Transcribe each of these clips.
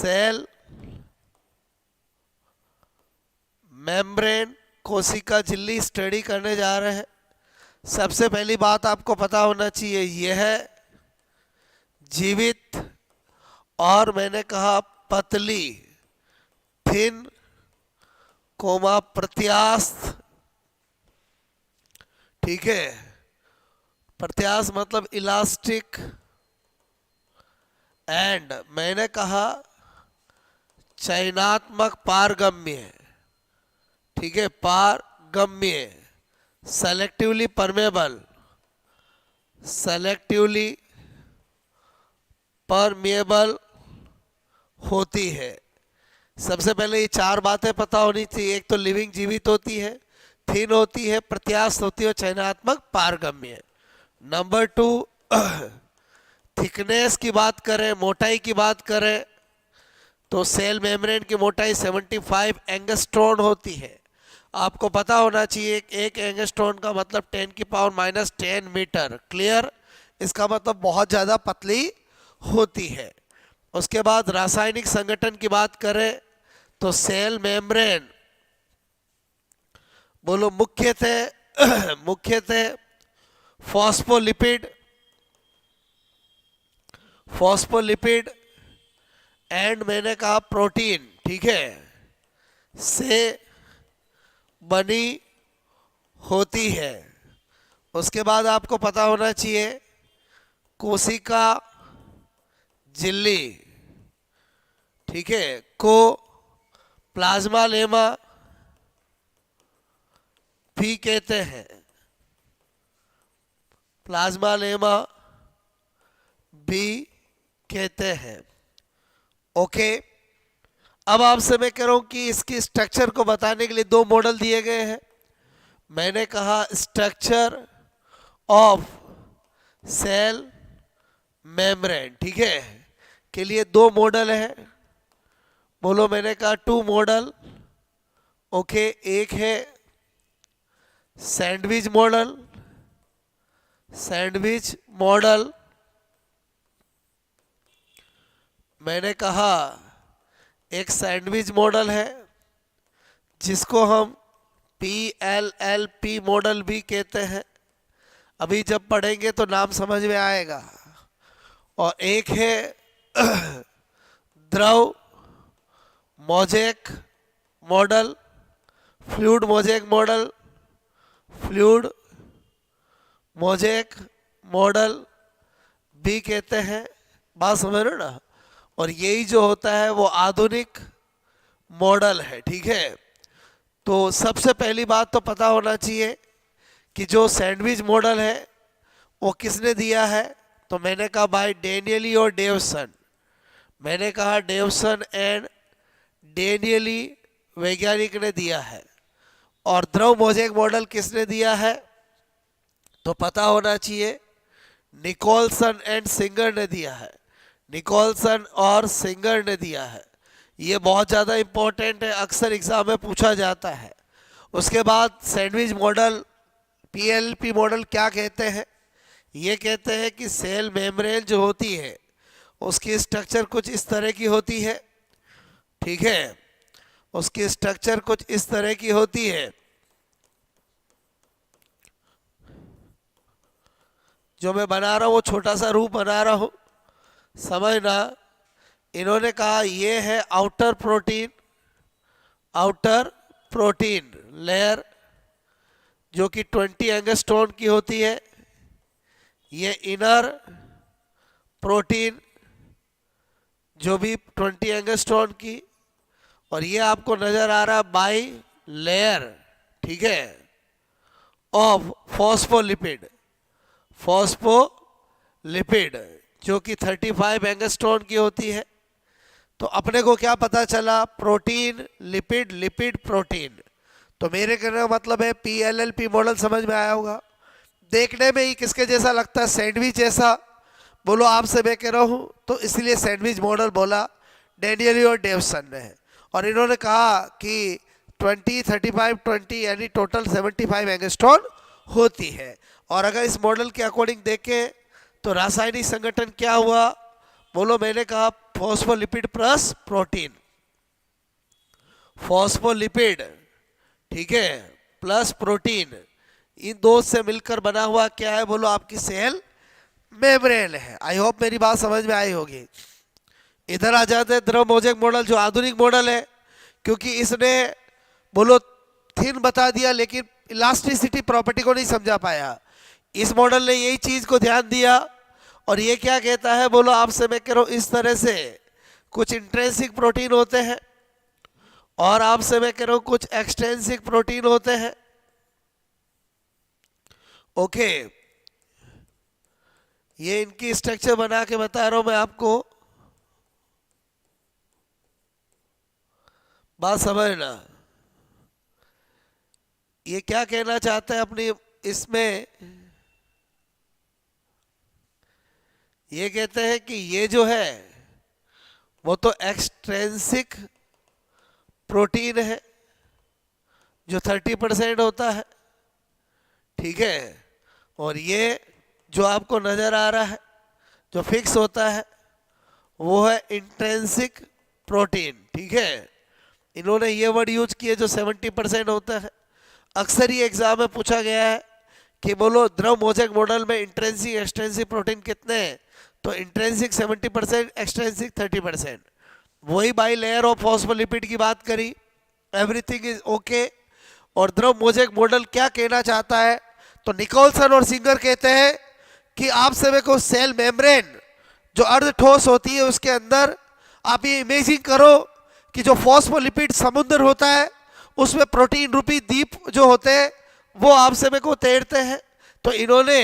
Cell membrane कोशिका झिल्ली study करने जा रहे हैं। सबसे पहली बात आपको पता होना चाहिए, यह है जीवित और मैंने कहा पतली, थिन कोमा प्रत्यास्थ, ठीक है। प्रत्यास्थ मतलब इलास्टिक, एंड मैंने कहा चयनात्मक पारगम्य, ठीक है, पारगम्य, सेलेक्टिवली परमेबल, सेलेक्टिवली परमेबल होती है। सबसे पहले ये चार बातें पता होनी चाहिए। एक तो लिविंग जीवित होती है, थिन होती है, प्रत्यास्थ होती है, चयनात्मक पारगम्य। नंबर 2, थिकनेस की बात करें, मोटाई की बात करें तो सेल मेम्ब्रेन की मोटाई 75 एंगस्ट्रॉन होती है। आपको पता होना चाहिए एक एंगस्ट्रॉन का मतलब 10⁻⁻10 मीटर। क्लियर? इसका मतलब बहुत ज़्यादा पतली होती है। उसके बाद रासायनिक संगठन की बात करें तो सेल मेम्ब्रेन बोलो मुख्यतः फॉस्फोलिपिड एंड मैंने कहा प्रोटीन, ठीक है, से बनी होती है। उसके बाद आपको पता होना चाहिए कोशिका झिल्ली, ठीक है, को प्लाज्मा लेमा भी कहते हैं, प्लाज्मा लेमा भी कहते हैं। ओके, अब आपसे मैं कह रहा हूं कि इसकी स्ट्रक्चर को बताने के लिए दो मॉडल दिए गए हैं। मैंने कहा स्ट्रक्चर ऑफ सेल मेम्ब्रेन, ठीक है, के लिए दो मॉडल है। बोलो, मैंने कहा 2 मॉडल। ओके, एक है सैंडविच मॉडल, मैंने कहा एक सैंडविच मॉडल है जिसको हम PLLP मॉडल भी कहते हैं। अभी जब पढ़ेंगे तो नाम समझ में आएगा। और एक है द्रव mosaic model, fluid mosaic model भी कहते हैं। बात समझ रहे हो ना? और यही जो होता है वो आधुनिक मॉडल है, ठीक है। तो सबसे पहली बात तो पता होना चाहिए कि जो सैंडविच मॉडल है वो किसने दिया है। तो मैंने कहा भाई डेनियली और डेवसन। मैंने कहा डेवसन एंड डेनियली वैज्ञानिक ने दिया है। और द्रव मोज़ेक मॉडल किसने दिया है तो पता होना चाहिए निकोलसन एंड सिंगर ने दिया है। निकोलसन और सिंगर ने दिया है। ये बहुत ज़्यादा इम्पोर्टेंट है, अक्सर एग्जाम में पूछा जाता है। उसके बाद सैंडविच मॉडल, PLP मॉडल क्या कहते हैं? ये कहते हैं कि सेल मेम्ब्रेन जो होती है उसकी स्ट्रक्चर कुछ इस तरह की होती है, ठीक है, उसकी स्ट्रक्चर कुछ इस तरह की होती है। जो मैं बना रहा हूँ वो छोटा सा रूप बना रहा हूँ, समझना। इन्होंने कहा ये है आउटर प्रोटीन लेयर जो कि 20 एंगस्ट्रॉन की होती है। ये इनर प्रोटीन जो भी 20 एंगस्ट्रॉन की, और ये आपको नजर आ रहा है बाई लेयर, ठीक है, ऑफ फॉस्फोलिपिड जो कि 35 एंगस्ट्रॉन की होती है। तो अपने को क्या पता चला? Protein lipid protein. तो मेरे कहने का मतलब है PLLP मॉडल समझ में आया होगा। देखने में ही किसके जैसा लगता है? सैंडविच जैसा। बोलो, आपसे मैं कह रहा हूँ तो इसलिए सैंडविच मॉडल बोला डेनियली और डेवसन ने। और इन्होंने कहा कि 20, 35, 20 यानी टोटल 75 एंगस्ट्रॉन होती है। और अगर इस मॉडल के अकॉर्डिंग देखें तो रासायनिक संगठन क्या हुआ? बोलो मैंने कहा फॉस्फोलिपिड प्लस प्रोटीन, फॉस्फोलिपिड, ठीक है, प्लस प्रोटीन, इन दो से मिलकर बना हुआ क्या है? बोलो आपकी सेल मेम्ब्रेन है। आई होप मेरी बात समझ में आई होगी। इधर आ जाते हैं द्रव मोज़ेक मॉडल, जो आधुनिक मॉडल है, क्योंकि इसने बोलो थिन बता दिया लेकिन इलास्टिसिटी प्रॉपर्टी को नहीं समझा पाया। इस मॉडल ने यही चीज को ध्यान दिया और ये क्या कहता है? बोलो आपसे मैं कह रहा हूं इस तरह से कुछ इंट्रिंसिक प्रोटीन होते हैं और आपसे मैं कह रहा हूं कुछ एक्सट्रिंसिक प्रोटीन होते हैं। ओके, ये इनकी स्ट्रक्चर बना के बता रहा हूं मैं आपको, बात समझना। ये क्या कहना चाहता है अपनी इसमें? ये कहते हैं कि ये जो है वो तो एक्सट्रिंसिक प्रोटीन है जो 30% होता है, ठीक है, और ये जो आपको नजर आ रहा है जो फिक्स होता है वो है इंट्रिंसिक प्रोटीन, ठीक है। इन्होंने ये वर्ड यूज किए जो 70% होता है। अक्सर ही एग्जाम में पूछा गया है कि बोलो द्रव मोज़ेक मॉडल में इंट्रिंसिक एक्सट्रिंसिक प्रोटीन कितने हैं? तो इंट्रिंसिक 70%, एक्सट्रिंसिक 30%। वही बाई लेयर ऑफ फॉस्फोलिपिड की बात करी, एवरीथिंग इज ओके। और द्रव मोज़ेक मॉडल क्या कहना चाहता है? तो निकोलसन और सिंगर कहते हैं कि आपसे मेरे को सेल मेम्ब्रेन जो अर्ध ठोस होती है उसके अंदर आप ये इमेजिन करो कि जो फॉस्फोलिपिड समुद्र होता है उसमें प्रोटीन रूपी द्वीप जो होते हैं वो आपसे मेरे को तैरते हैं। तो इन्होंने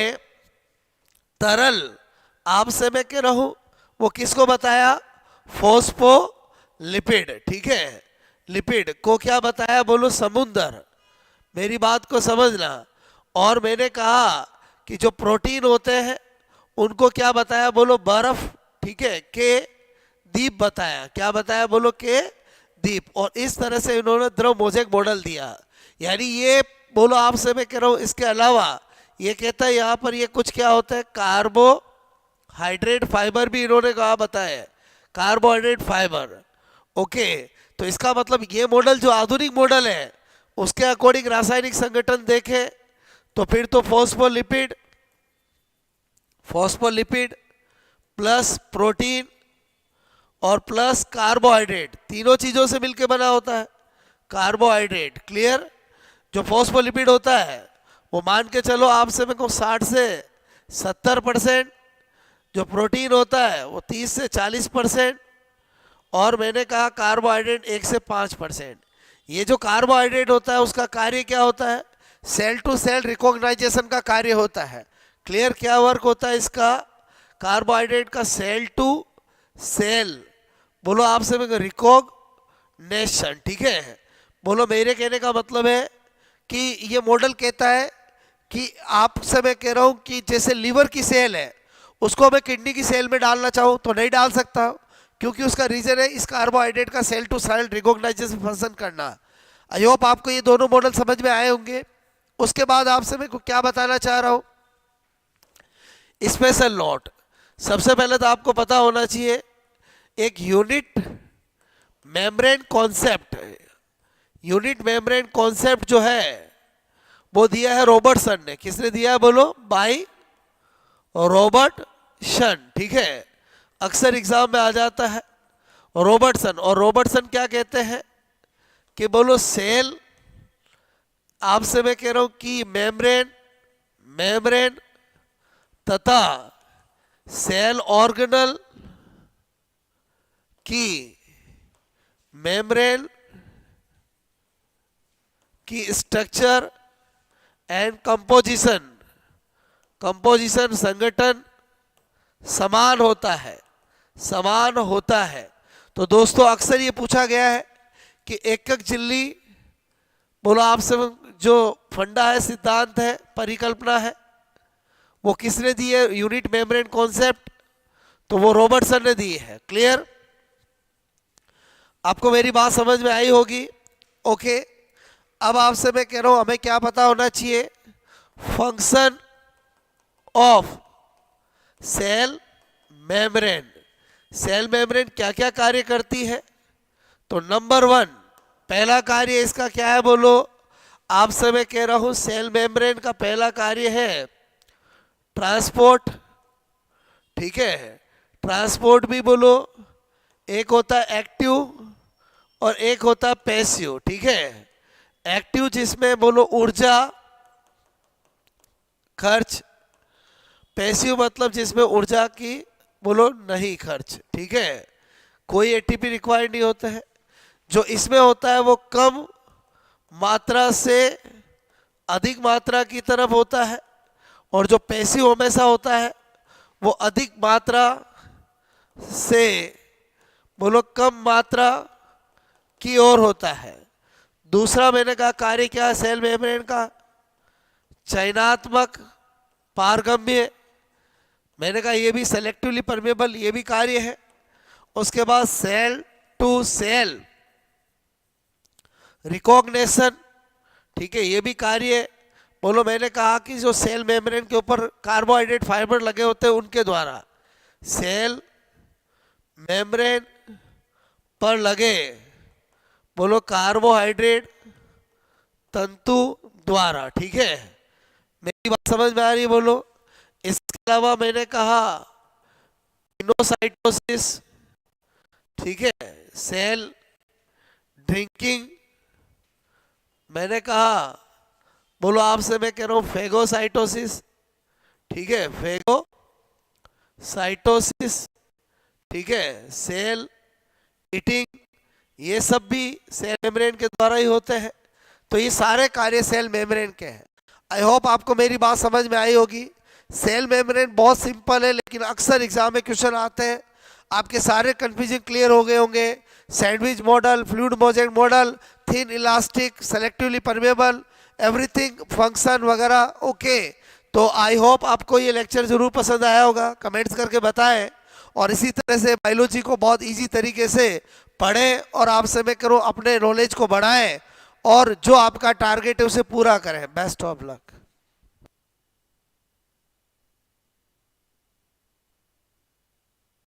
तरल आपसे मैं कह रहा हूं वो किसको बताया? फॉस्फोलिपिड, ठीक है, लिपिड को क्या बताया? बोलो समुद्र। मेरी बात को समझना। और मैंने कहा कि जो प्रोटीन होते हैं उनको क्या बताया? बोलो बर्फ, ठीक है, के द्वीप बताया। क्या बताया? बोलो के द्वीप। और इस तरह से इन्होंने द्रव मोज़ेक मॉडल दिया। यानी ये बोलो आपसे मैं कह रहा हूं इसके अलावा ये कहता है यहाँ पर ये कुछ क्या होता है? कार्बोहाइड्रेट फाइबर भी इन्होंने कहा बताया, कार्बोहाइड्रेट फाइबर। ओके, तो इसका मतलब ये मॉडल जो आधुनिक मॉडल है उसके अकॉर्डिंग रासायनिक संगठन देखे तो फिर तो फॉस्फोलिपिड, फॉस्फोलिपिड प्लस प्रोटीन और प्लस कार्बोहाइड्रेट, तीनों चीजों से मिलकर बना होता है कार्बोहाइड्रेट। क्लियर? जो फॉस्फोलिपिड होता है वो मान के चलो आपसे मेरे को 60 से 70%, जो प्रोटीन होता है वो 30 से 40%, और मैंने कहा कार्बोहाइड्रेट 1 से 5%। ये जो कार्बोहाइड्रेट होता है उसका कार्य क्या होता है? सेल टू सेल रिकॉग्नाइजेशन का कार्य होता है। क्लियर? क्या वर्क होता है इसका? कार्बोहाइड्रेट का सेल टू सेल, बोलो आपसे मैं रिकॉग्निशन, ठीक है। बोलो मेरे कहने का मतलब है कि ये मॉडल कहता है कि आपसे मैं कह रहा हूं कि जैसे लीवर की सेल है उसको मैं किडनी की सेल में डालना चाहूँ तो नहीं डाल सकता, क्योंकि उसका रीजन है इस कार्बोहाइड्रेट का cell to cell recognition function करना। आई होप आपको ये दोनों मॉडल समझ में आए होंगे। उसके बाद आपसे मैं क्या बताना चाह रहा हूं, स्पेशल नोट। सबसे पहले तो आपको पता होना चाहिए एक unit membrane concept, unit membrane concept जो है वो दिया है रॉबर्टसन ने। किसने दिया है? बोलो बाय रॉबर्टसन, ठीक है, अक्सर एग्जाम में आ जाता है रॉबर्टसन। और रॉबर्टसन क्या कहते हैं कि बोलो सेल, आपसे मैं कह रहा हूं कि मेम्ब्रेन, मेम्ब्रेन तथा सेल ऑर्गेनल की मेम्ब्रेन की स्ट्रक्चर एंड कंपोजिशन, कंपोजिशन संगठन समान होता है, समान होता है। तो दोस्तों अक्सर ये पूछा गया है कि एकक झिल्ली, बोलो आपसे जो फंडा है, सिद्धांत है, परिकल्पना है, वो किसने दी है? यूनिट मेम्ब्रेन कॉन्सेप्ट, तो वो रॉबर्टसन ने दी है। क्लियर? आपको मेरी बात समझ में आई होगी। ओके, अब आपसे मैं कह रहा हूं हमें क्या पता होना चाहिए? Function of cell membrane. Cell membrane क्या क्या कार्य करती है? तो नंबर 1 पहला कार्य इसका क्या है बोलो? आपसे मैं कह रहा हूं सेल मेम्ब्रेन का पहला कार्य है ट्रांसपोर्ट। ठीक है, ट्रांसपोर्ट भी बोलो, एक होता है एक्टिव और एक होता है पैसिव। ठीक है, एक्टिव जिसमें बोलो ऊर्जा खर्च, पैसिव मतलब जिसमें ऊर्जा की बोलो नहीं खर्च। ठीक है, कोई एटीपी रिक्वायर्ड नहीं होता है। जो इसमें होता है वो कम मात्रा से अधिक मात्रा की तरफ होता है, और जो पैसिव हमेशा होता है वो अधिक मात्रा से बोलो कम मात्रा की ओर होता है। दूसरा मैंने कहा कार्य क्या है सेल मेम्ब्रेन का? चयनात्मक पारगम्य, मैंने कहा ये भी सेलेक्टिवली परमेबल, ये भी कार्य है। उसके बाद सेल टू सेल रिकॉग्निशन। ठीक है, ये भी कार्य है। बोलो मैंने कहा कि जो सेल मेम्ब्रेन के ऊपर कार्बोहाइड्रेट फाइबर लगे होते हैं उनके द्वारा सेल मेम्ब्रेन पर लगे बोलो कार्बोहाइड्रेट तंतु द्वारा। ठीक है, मेरी बात समझ में आ रही है बोलो? इसके अलावा मैंने कहा पिनोसाइटोसिस। ठीक है, सेल ड्रिंकिंग। मैंने कहा बोलो आपसे मैं कह रहा हूं फेगोसाइटोसिस। ठीक है, फेगोसाइटोसिस। ठीक है, सेल ईटिंग, ये सब भी सेल मेम्ब्रेन के द्वारा ही होते हैं। तो ये सारे कार्य सेल मेम्ब्रेन के हैं। आई होप आपको मेरी बात समझ में आई होगी। सेल मेम्ब्रेन बहुत सिंपल है, लेकिन अक्सर एग्जाम में क्वेश्चन आते हैं। आपके सारे कंफ्यूजन क्लियर हो गए होंगे। Sandwich model, fluid mosaic model, thin elastic, selectively permeable, everything, function वगैरह। ओके, तो आई होप आपको ये लेक्चर जरूर पसंद आया होगा। कमेंट्स करके बताएं, और इसी तरह से बायोलॉजी को बहुत इजी तरीके से पढ़ें, और आपसे मैं करूँ अपने नॉलेज को बढ़ाएं, और जो आपका टारगेट है उसे पूरा करें। Best of luck.